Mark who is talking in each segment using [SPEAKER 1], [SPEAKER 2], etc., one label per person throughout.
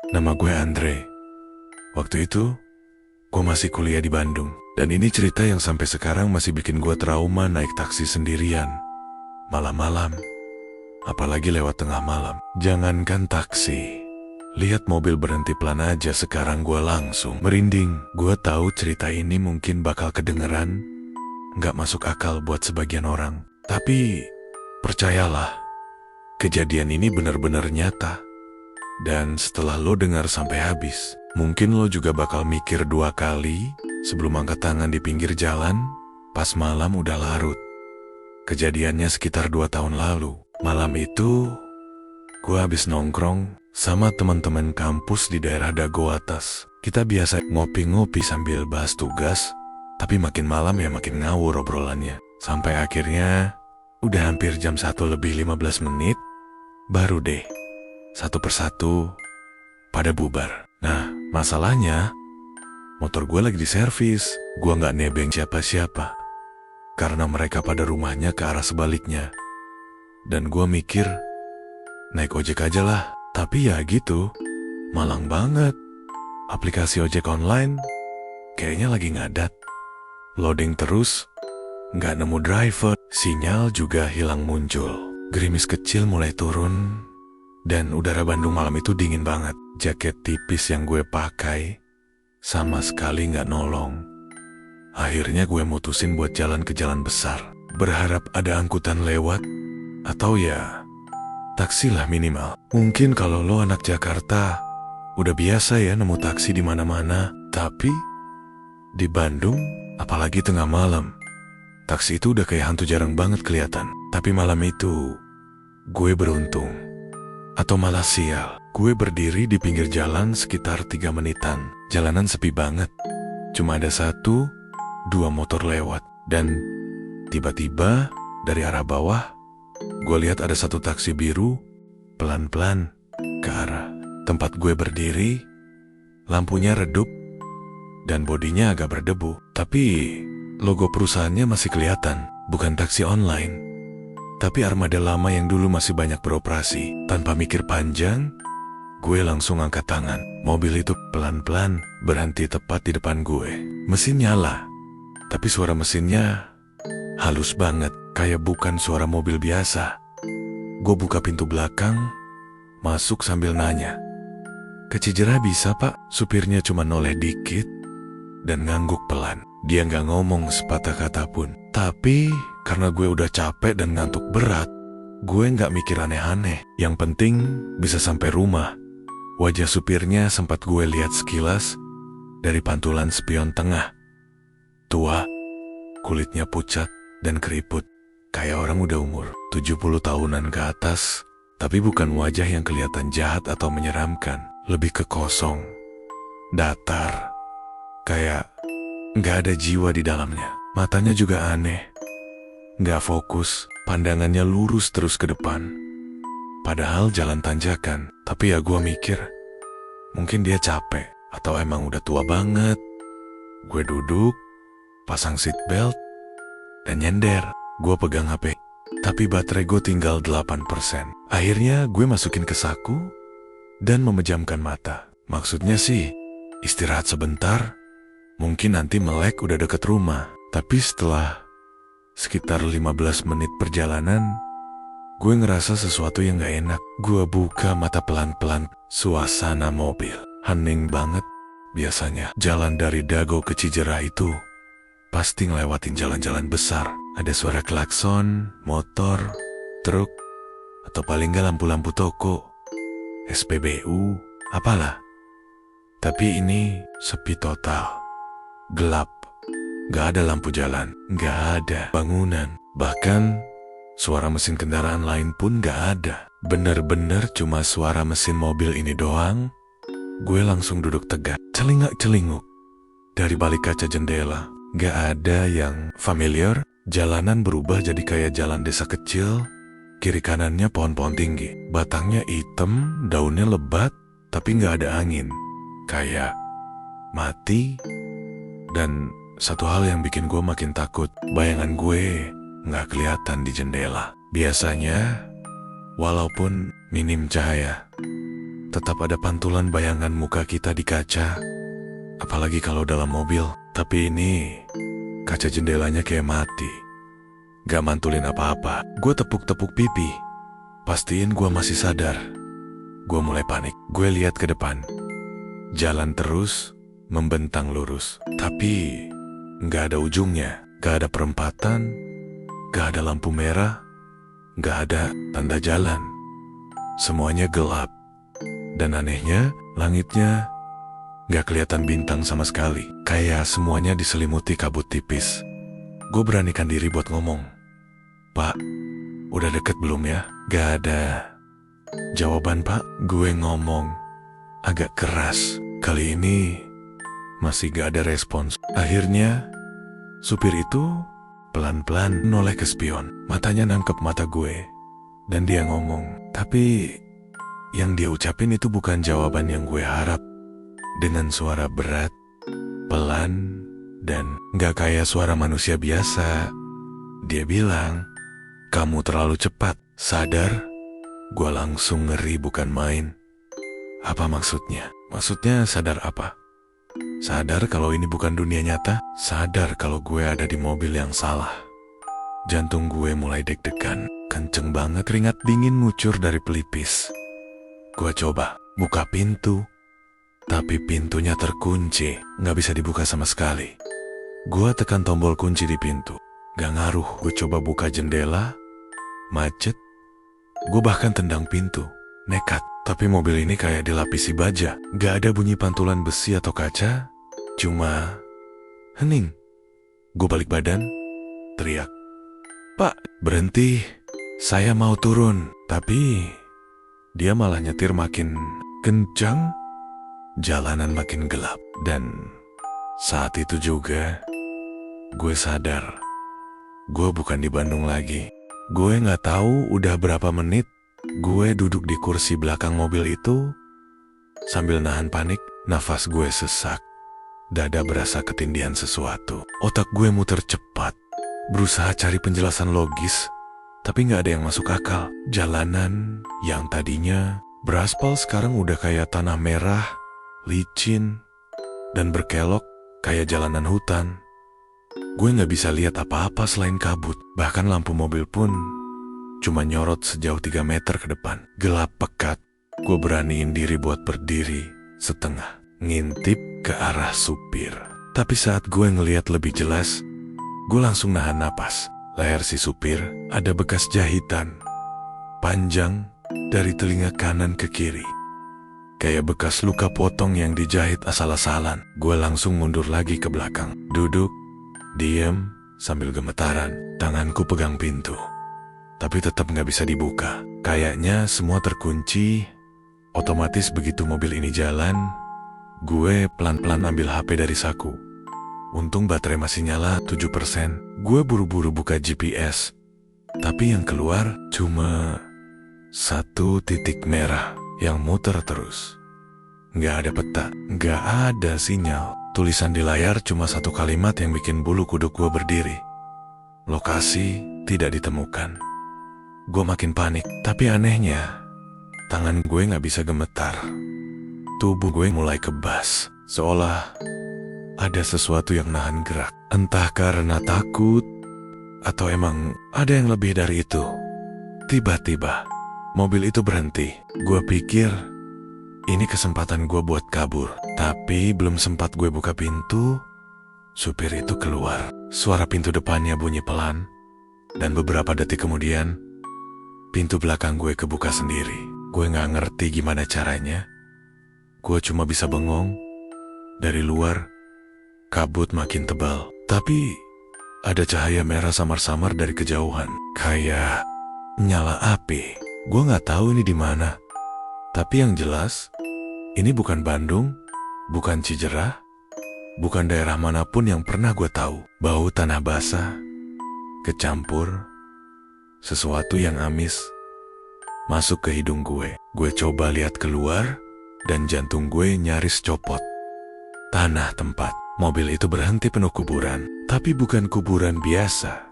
[SPEAKER 1] Nama gue Andre. Waktu itu, gue masih kuliah di Bandung. Dan ini cerita yang sampai sekarang masih bikin gue trauma naik taksi sendirian. Malam-malam, apalagi lewat tengah malam. Jangankan taksi, lihat mobil berhenti pelan aja sekarang gue langsung merinding. Gue tahu cerita ini mungkin bakal kedengeran, gak masuk akal buat sebagian orang. Tapi, percayalah, kejadian ini benar-benar nyata. Dan setelah lo dengar sampai habis, mungkin lo juga bakal mikir 2 kali sebelum angkat tangan di pinggir jalan pas malam udah larut. Kejadiannya sekitar 2 tahun lalu. Malam itu, gue habis nongkrong sama teman-teman kampus di daerah Dago Atas. Kita biasa ngopi-ngopi sambil bahas tugas, tapi makin malam ya makin ngawur obrolannya. Sampai akhirnya, udah hampir jam 1 lebih 15 menit, baru deh satu persatu pada bubar. Nah, masalahnya motor gue lagi diservis. Gue gak nebeng siapa-siapa karena mereka pada rumahnya ke arah sebaliknya. Dan gue mikir naik ojek aja lah. Tapi ya gitu, malang banget. Aplikasi ojek online kayaknya lagi ngadat. Loading terus, gak nemu driver. Sinyal juga hilang muncul. Gerimis kecil mulai turun. Dan udara Bandung malam itu dingin banget. Jaket tipis yang gue pakai sama sekali gak nolong. Akhirnya gue mutusin buat jalan ke jalan besar, berharap ada angkutan lewat, atau ya taksi lah minimal. Mungkin kalau lo anak Jakarta udah biasa ya nemu taksi di mana-mana. Tapi di Bandung, apalagi tengah malam, taksi itu udah kayak hantu jarang banget kelihatan. Tapi malam itu gue beruntung. Atau malah sial, gue berdiri di pinggir jalan sekitar 3 menitan. Jalanan sepi banget. Cuma ada 1-2 motor lewat. Dan tiba-tiba dari arah bawah, gue lihat ada 1 taksi biru pelan-pelan ke arah tempat gue berdiri. Lampunya redup dan bodinya agak berdebu. Tapi logo perusahaannya masih kelihatan. Bukan taksi online, tapi armada lama yang dulu masih banyak beroperasi. Tanpa mikir panjang, gue langsung angkat tangan. Mobil itu pelan-pelan berhenti tepat di depan gue. Mesin nyala, tapi suara mesinnya halus banget, kayak bukan suara mobil biasa. Gue buka pintu belakang, masuk sambil nanya, "Ke Cijerah bisa pak?" Supirnya cuma noleh dikit dan ngangguk pelan. Dia gak ngomong sepatah kata pun. Tapi karena gue udah capek dan ngantuk berat, gue gak mikir aneh-aneh. Yang penting bisa sampai rumah. Wajah supirnya sempat gue lihat sekilas dari pantulan spion tengah. Tua, kulitnya pucat dan keriput, kayak orang udah umur 70 tahunan ke atas. Tapi bukan wajah yang kelihatan jahat atau menyeramkan. Lebih ke kosong, datar, kayak gak ada jiwa di dalamnya. Matanya juga aneh, gak fokus, pandangannya lurus terus ke depan. Padahal jalan tanjakan. Tapi ya gue mikir, mungkin dia capek atau emang udah tua banget. Gue duduk, pasang seatbelt, dan nyender. Gue pegang HP, tapi baterai gue tinggal 8%. Akhirnya gue masukin ke saku dan memejamkan mata. Maksudnya sih, istirahat sebentar, mungkin nanti melek udah deket rumah. Tapi setelah sekitar 15 menit perjalanan, gue ngerasa sesuatu yang gak enak. Gue buka mata pelan-pelan. Suasana mobil hening banget. Biasanya jalan dari Dago ke Cijerah itu pasti ngelewatin jalan-jalan besar. Ada suara klakson, motor, truk, atau paling gak lampu-lampu toko, SPBU, apalah. Tapi ini sepi total. Gelap. Gak ada lampu jalan, gak ada bangunan, bahkan suara mesin kendaraan lain pun gak ada. Bener-bener cuma suara mesin mobil ini doang. Gue langsung duduk tegak, celingak-celinguk dari balik kaca jendela. Gak ada yang familiar. Jalanan berubah jadi kayak jalan desa kecil. Kiri kanannya pohon-pohon tinggi, batangnya hitam, daunnya lebat, tapi gak ada angin. Kayak mati. Dan satu hal yang bikin gue makin takut, bayangan gue gak kelihatan di jendela. Biasanya, walaupun minim cahaya, tetap ada pantulan bayangan muka kita di kaca. Apalagi kalau dalam mobil. Tapi ini, kaca jendelanya kayak mati. Gak mantulin apa-apa. Gue tepuk-tepuk pipi. Pastiin gue masih sadar. Gue mulai panik. Gue lihat ke depan. Jalan terus, membentang lurus. Tapi, gak ada ujungnya. Gak ada perempatan. Gak ada lampu merah. Gak ada tanda jalan. Semuanya gelap. Dan anehnya, langitnya gak kelihatan bintang sama sekali. Kayak semuanya diselimuti kabut tipis. Gue beranikan diri buat ngomong. Pak, udah deket belum ya? Gak ada jawaban, Pak. Gue ngomong agak keras. Kali ini masih gak ada respons. Akhirnya, supir itu pelan-pelan noleh ke spion. Matanya nangkep mata gue. Dan dia ngomong. Tapi yang dia ucapin itu bukan jawaban yang gue harap. Dengan suara berat, pelan, dan gak kayak suara manusia biasa. Dia bilang, kamu terlalu cepat. Sadar? Gue langsung ngeri bukan main. Apa maksudnya? Maksudnya sadar apa? Sadar kalau ini bukan dunia nyata? Sadar kalau gue ada di mobil yang salah? Jantung gue mulai deg-degan. Kenceng banget, keringat dingin ngucur dari pelipis. Gue coba buka pintu. Tapi pintunya terkunci, gak bisa dibuka sama sekali. Gue tekan tombol kunci di pintu. Gak ngaruh, gue coba buka jendela, macet. Gue bahkan tendang pintu, nekat. Tapi mobil ini kayak dilapisi baja. Gak ada bunyi pantulan besi atau kaca, cuma hening. Gue balik badan, teriak. Pak, berhenti, saya mau turun. Tapi dia malah nyetir makin kencang. Jalanan makin gelap. Dan saat itu juga gue sadar gue bukan di Bandung lagi. Gue gak tahu udah berapa menit gue duduk di kursi belakang mobil itu. Sambil nahan panik, nafas gue sesak. Dada berasa ketindihan sesuatu. Otak gue muter cepat, berusaha cari penjelasan logis. Tapi gak ada yang masuk akal. Jalanan yang tadinya beraspal sekarang udah kayak tanah merah, licin, dan berkelok kayak jalanan hutan. Gue gak bisa lihat apa-apa selain kabut. Bahkan lampu mobil pun cuma nyorot sejauh 3 meter ke depan. Gelap pekat. Gue beraniin diri buat berdiri setengah, ngintip ke arah supir. Tapi saat gue ngeliat lebih jelas, gue langsung nahan napas. Leher si supir ada bekas jahitan panjang dari telinga kanan ke kiri. Kayak bekas luka potong yang dijahit asal-asalan. Gue langsung mundur lagi ke belakang. Duduk, diam, sambil gemetaran. Tanganku pegang pintu. Tapi tetap gak bisa dibuka. Kayaknya semua terkunci. Otomatis begitu mobil ini jalan, gue pelan-pelan ambil HP dari saku. Untung baterai masih nyala 7%. Gue buru-buru buka GPS. Tapi yang keluar cuma 1 titik merah yang muter terus. Gak ada peta, gak ada sinyal. Tulisan di layar cuma 1 kalimat yang bikin bulu kuduk gue berdiri. Lokasi tidak ditemukan. Gue makin panik, tapi anehnya tangan gue gak bisa gemetar. Tubuh gue mulai kebas, seolah ada sesuatu yang nahan gerak. Entah karena takut, atau emang ada yang lebih dari itu. Tiba-tiba mobil itu berhenti. Gue pikir ini kesempatan gue buat kabur. Tapi belum sempat gue buka pintu, supir itu keluar. Suara pintu depannya bunyi pelan. Dan beberapa detik kemudian, pintu belakang gue kebuka sendiri. Gue gak ngerti gimana caranya. Gue cuma bisa bengong. Dari luar, kabut makin tebal. Tapi ada cahaya merah samar-samar dari kejauhan. Kayak nyala api. Gue gak tahu ini di mana. Tapi yang jelas, ini bukan Bandung, bukan Cijerah, bukan daerah manapun yang pernah gue tahu. Bau tanah basah, kecampur sesuatu yang amis, masuk ke hidung gue. Gue coba lihat keluar, dan jantung gue nyaris copot. Tanah tempat mobil itu berhenti penuh kuburan. Tapi bukan kuburan biasa.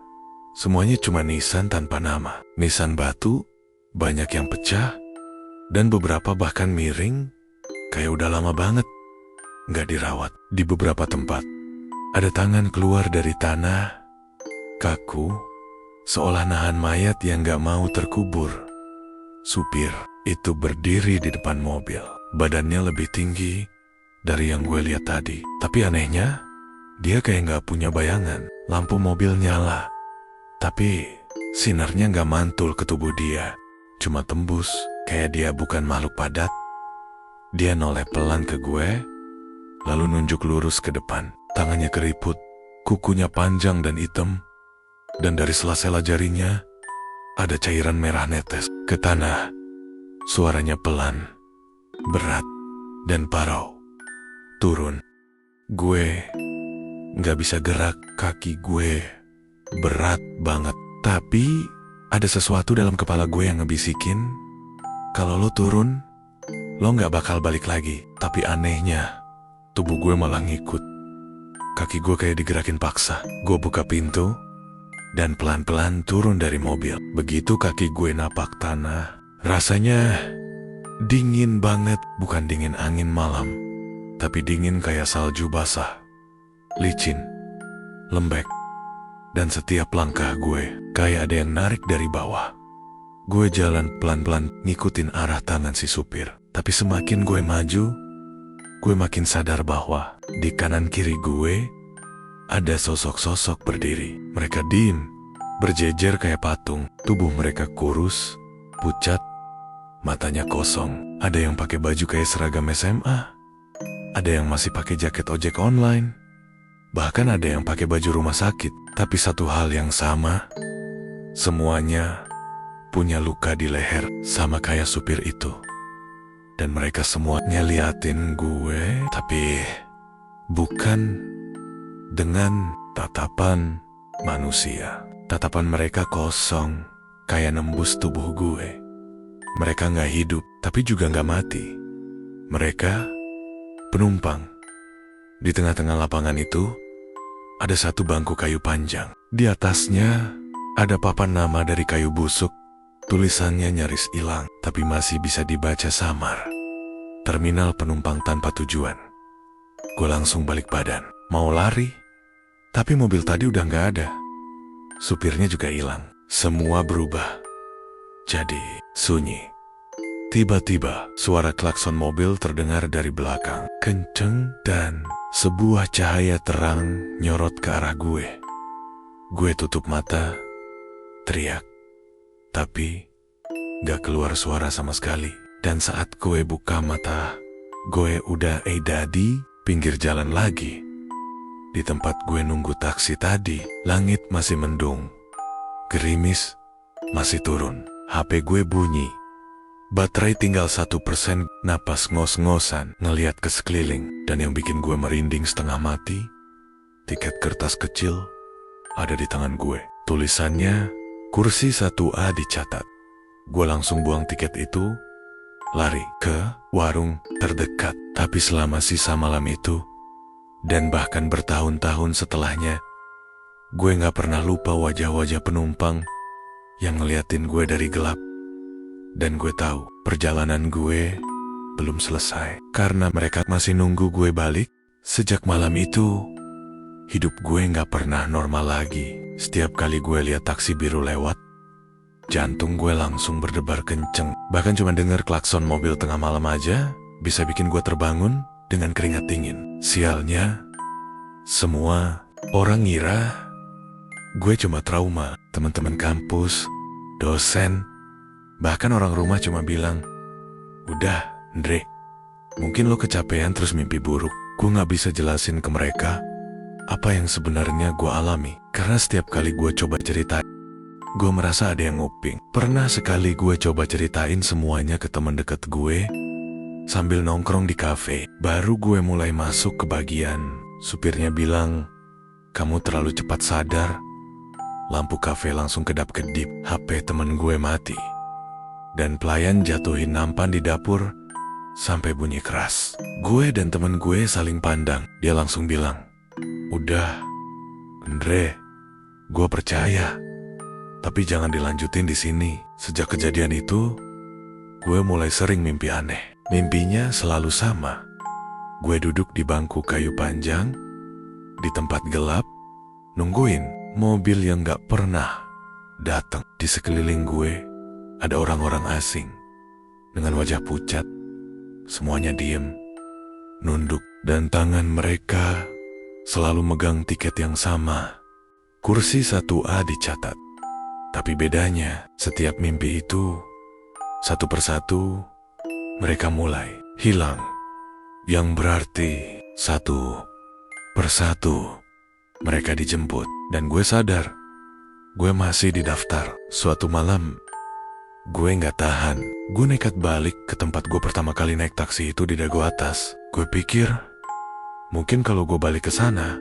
[SPEAKER 1] Semuanya cuma nisan tanpa nama. Nisan batu, banyak yang pecah, Dan beberapa bahkan miring, kayak udah lama banget nggak dirawat. Di beberapa tempat, ada tangan keluar dari tanah, kaku, seolah nahan mayat yang nggak mau terkubur. Supir itu berdiri di depan mobil. Badannya lebih tinggi dari yang gue lihat tadi. Tapi anehnya, dia kayak nggak punya bayangan. Lampu mobil nyala, tapi sinarnya nggak mantul ke tubuh dia. Cuma tembus, kayak dia bukan makhluk padat. Dia noleh pelan ke gue, lalu nunjuk lurus ke depan. Tangannya keriput, kukunya panjang dan hitam, dan dari sela-sela jarinya ada cairan merah netes ke tanah. Suaranya pelan, berat, dan parau. Turun. Gue nggak bisa gerak, kaki gue berat banget. Tapi ada sesuatu dalam kepala gue yang ngebisikin, kalau lo turun, lo nggak bakal balik lagi. Tapi anehnya, tubuh gue malah ngikut. Kaki gue kayak digerakin paksa. Gue buka pintu dan pelan-pelan turun dari mobil. Begitu kaki gue napak tanah, rasanya dingin banget. Bukan dingin angin malam, tapi dingin kayak salju basah, licin, lembek. Dan setiap langkah gue kayak ada yang narik dari bawah. Gue jalan pelan-pelan ngikutin arah tangan si supir. Tapi semakin gue maju, gue makin sadar bahwa di kanan kiri gue ada sosok-sosok berdiri. Mereka diem, berjejer kayak patung. Tubuh mereka kurus, pucat, matanya kosong. Ada yang pakai baju kayak seragam SMA, ada yang masih pakai jaket ojek online, bahkan ada yang pakai baju rumah sakit. Tapi satu hal yang sama, semuanya punya luka di leher, sama kayak supir itu. Dan mereka semua ngeliatin gue, tapi bukan dengan tatapan manusia. Tatapan mereka kosong, kayak nembus tubuh gue. Mereka gak hidup, tapi juga gak mati. Mereka penumpang. Di tengah-tengah lapangan itu, ada satu bangku kayu panjang. Di atasnya ada papan nama dari kayu busuk. Tulisannya nyaris hilang, tapi masih bisa dibaca samar. Terminal penumpang tanpa tujuan. Gue langsung balik badan, mau lari, tapi mobil tadi udah gak ada. Supirnya juga hilang. Semua berubah jadi sunyi. Tiba-tiba suara klakson mobil terdengar dari belakang, kenceng, dan sebuah cahaya terang nyorot ke arah gue. Gue tutup mata, teriak, tapi gak keluar suara sama sekali. Dan saat gue buka mata, gue udah di pinggir jalan lagi. Di tempat gue nunggu taksi tadi, langit masih mendung, gerimis masih turun. HP gue bunyi, baterai tinggal 1%. Napas ngos-ngosan ngeliat ke sekeliling. Dan yang bikin gue merinding setengah mati, tiket kertas kecil ada di tangan gue. Tulisannya kursi 1A dicatat. Gue langsung buang tiket itu, lari ke warung terdekat. Tapi selama sisa malam itu, dan bahkan bertahun-tahun setelahnya, gue gak pernah lupa wajah-wajah penumpang yang ngeliatin gue dari gelap. Dan gue tahu perjalanan gue belum selesai, karena mereka masih nunggu gue balik. Sejak malam itu, hidup gue gak pernah normal lagi. Setiap kali gue lihat taksi biru lewat, jantung gue langsung berdebar kenceng. Bahkan cuma denger klakson mobil tengah malam aja bisa bikin gue terbangun dengan keringat dingin. Sialnya, semua orang ngira gue cuma trauma. Teman-teman kampus, dosen, bahkan orang rumah cuma bilang, "Udah, Andre, mungkin lo kecapean terus mimpi buruk." Gue gak bisa jelasin ke mereka apa yang sebenarnya gue alami. Karena setiap kali gue coba ceritain, gue merasa ada yang nguping. Pernah sekali gue coba ceritain semuanya ke teman dekat gue sambil nongkrong di kafe. Baru gue mulai masuk ke bagian, supirnya bilang, "Kamu terlalu cepat sadar." Lampu kafe langsung kedap-kedip, HP temen gue mati, dan pelayan jatuhin nampan di dapur sampai bunyi keras. Gue dan temen gue saling pandang. Dia langsung bilang, "Udah, Andre, gue percaya, tapi jangan dilanjutin di sini." Sejak kejadian itu, gue mulai sering mimpi aneh. Mimpinya selalu sama. Gue duduk di bangku kayu panjang, di tempat gelap, nungguin mobil yang gak pernah datang. Di sekeliling gue ada orang-orang asing dengan wajah pucat. Semuanya diem, nunduk, dan tangan mereka selalu megang tiket yang sama. Kursi 1A dicatat. Tapi bedanya, setiap mimpi itu, satu persatu, mereka mulai hilang. Yang berarti, satu persatu, mereka dijemput. Dan gue sadar, gue masih didaftar. Suatu malam, gue gak tahan. Gue nekat balik ke tempat gue pertama kali naik taksi itu di Dago Atas. Gue pikir, mungkin kalau gue balik ke sana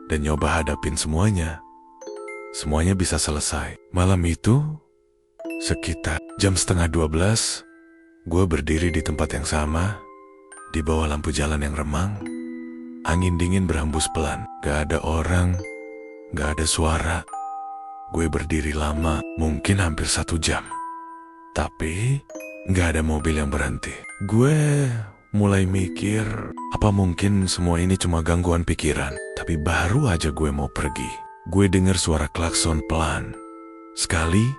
[SPEAKER 1] dan nyoba hadapin semuanya bisa selesai. Malam itu, sekitar jam 11:30, gue berdiri di tempat yang sama, di bawah lampu jalan yang remang. Angin dingin berhembus pelan. Gak ada orang, gak ada suara. Gue berdiri lama, mungkin hampir 1 jam. Tapi, gak ada mobil yang berhenti. Gue mulai mikir, apa mungkin semua ini cuma gangguan pikiran? Tapi baru aja gue mau pergi, gue dengar suara klakson pelan. Sekali,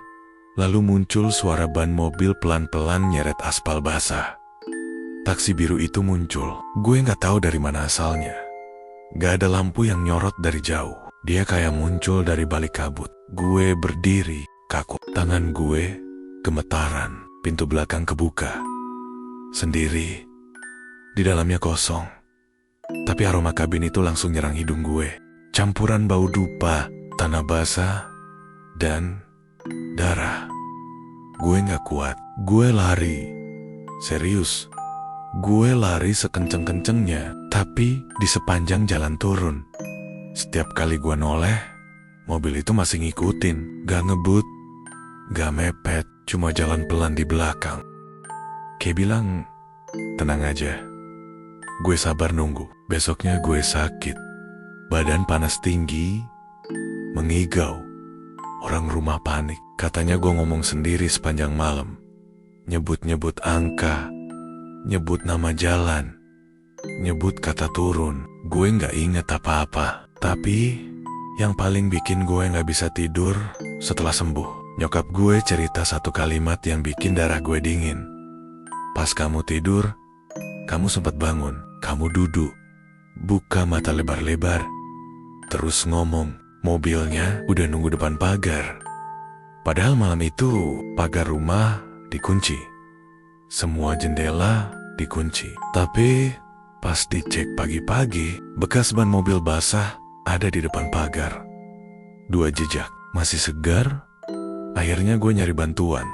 [SPEAKER 1] lalu muncul suara ban mobil pelan-pelan nyeret aspal basah. Taksi biru itu muncul. Gue gak tahu dari mana asalnya. Gak ada lampu yang nyorot dari jauh. Dia kayak muncul dari balik kabut. Gue berdiri, kaku. Tangan gue gemetaran. Pintu belakang kebuka. Sendiri. Di dalamnya kosong. Tapi aroma kabin itu langsung nyerang hidung gue. Campuran bau dupa, tanah basah, dan darah. Gue gak kuat. Gue lari. Serius. Gue lari sekenceng-kencengnya, tapi di sepanjang jalan turun. Setiap kali gue noleh, mobil itu masih ngikutin. Gak ngebut, gak mepet, cuma jalan pelan di belakang. Kayak bilang, tenang aja. Gue sabar nunggu. Besoknya gue sakit. Badan panas tinggi, mengigau. Orang rumah panik. Katanya gue ngomong sendiri sepanjang malam. Nyebut-nyebut angka, nyebut nama jalan, nyebut kata turun. Gue gak inget apa-apa. Tapi yang paling bikin gue gak bisa tidur setelah sembuh, nyokap gue cerita satu kalimat yang bikin darah gue dingin. Pas kamu tidur, kamu sempat bangun. Kamu duduk, buka mata lebar-lebar, terus ngomong, mobilnya udah nunggu depan pagar. Padahal malam itu pagar rumah dikunci, semua jendela dikunci. Tapi pas dicek pagi-pagi, bekas ban mobil basah ada di depan pagar. 2 jejak, masih segar. Akhirnya gue nyari bantuan.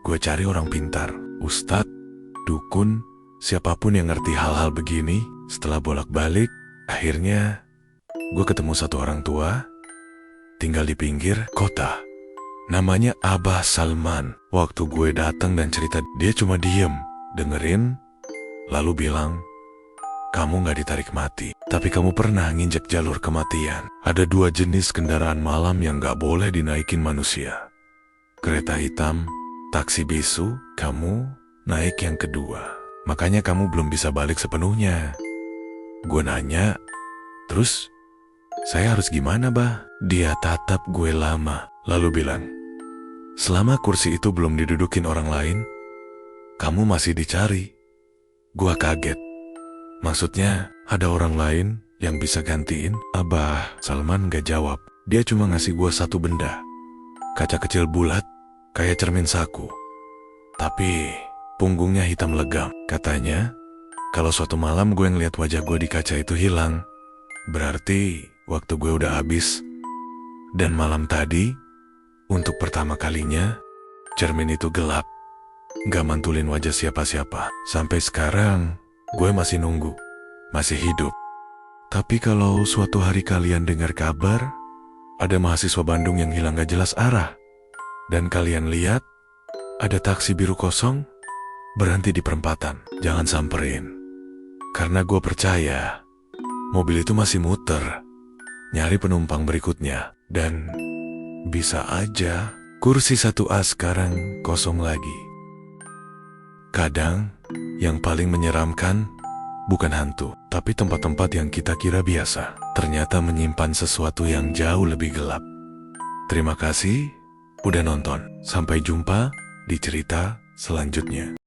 [SPEAKER 1] Gue cari orang pintar, ustadz, dukun, siapapun yang ngerti hal-hal begini. Setelah bolak-balik, akhirnya gue ketemu satu orang tua, tinggal di pinggir kota. Namanya Abah Salman. Waktu gue datang dan cerita, dia cuma diem, dengerin, lalu bilang, kamu gak ditarik mati, tapi kamu pernah nginjek jalur kematian. Ada 2 jenis kendaraan malam yang gak boleh dinaikin manusia. Kereta hitam, taksi bisu, kamu naik yang kedua. Makanya kamu belum bisa balik sepenuhnya. Gue nanya, terus saya harus gimana, Bah? Dia tatap gue lama, lalu bilang, selama kursi itu belum didudukin orang lain, kamu masih dicari. Gua kaget. Maksudnya, ada orang lain yang bisa gantiin? Abah Salman gak jawab. Dia cuma ngasih gua satu benda. Kaca kecil bulat, kayak cermin saku. Tapi, punggungnya hitam legam. Katanya, kalau suatu malam gue ngeliat wajah gue di kaca itu hilang, berarti waktu gue udah habis. Dan malam tadi, untuk pertama kalinya, cermin itu gelap. Gak mantulin wajah siapa-siapa. Sampai sekarang, gue masih nunggu, masih hidup. Tapi kalau suatu hari kalian dengar kabar, ada mahasiswa Bandung yang hilang gak jelas arah, dan kalian lihat, ada taksi biru kosong, berhenti di perempatan, jangan samperin. Karena gue percaya, mobil itu masih muter, nyari penumpang berikutnya, dan bisa aja kursi 1A sekarang kosong lagi. Kadang, yang paling menyeramkan bukan hantu, tapi tempat-tempat yang kita kira biasa, ternyata menyimpan sesuatu yang jauh lebih gelap. Terima kasih udah nonton. Sampai jumpa di cerita selanjutnya.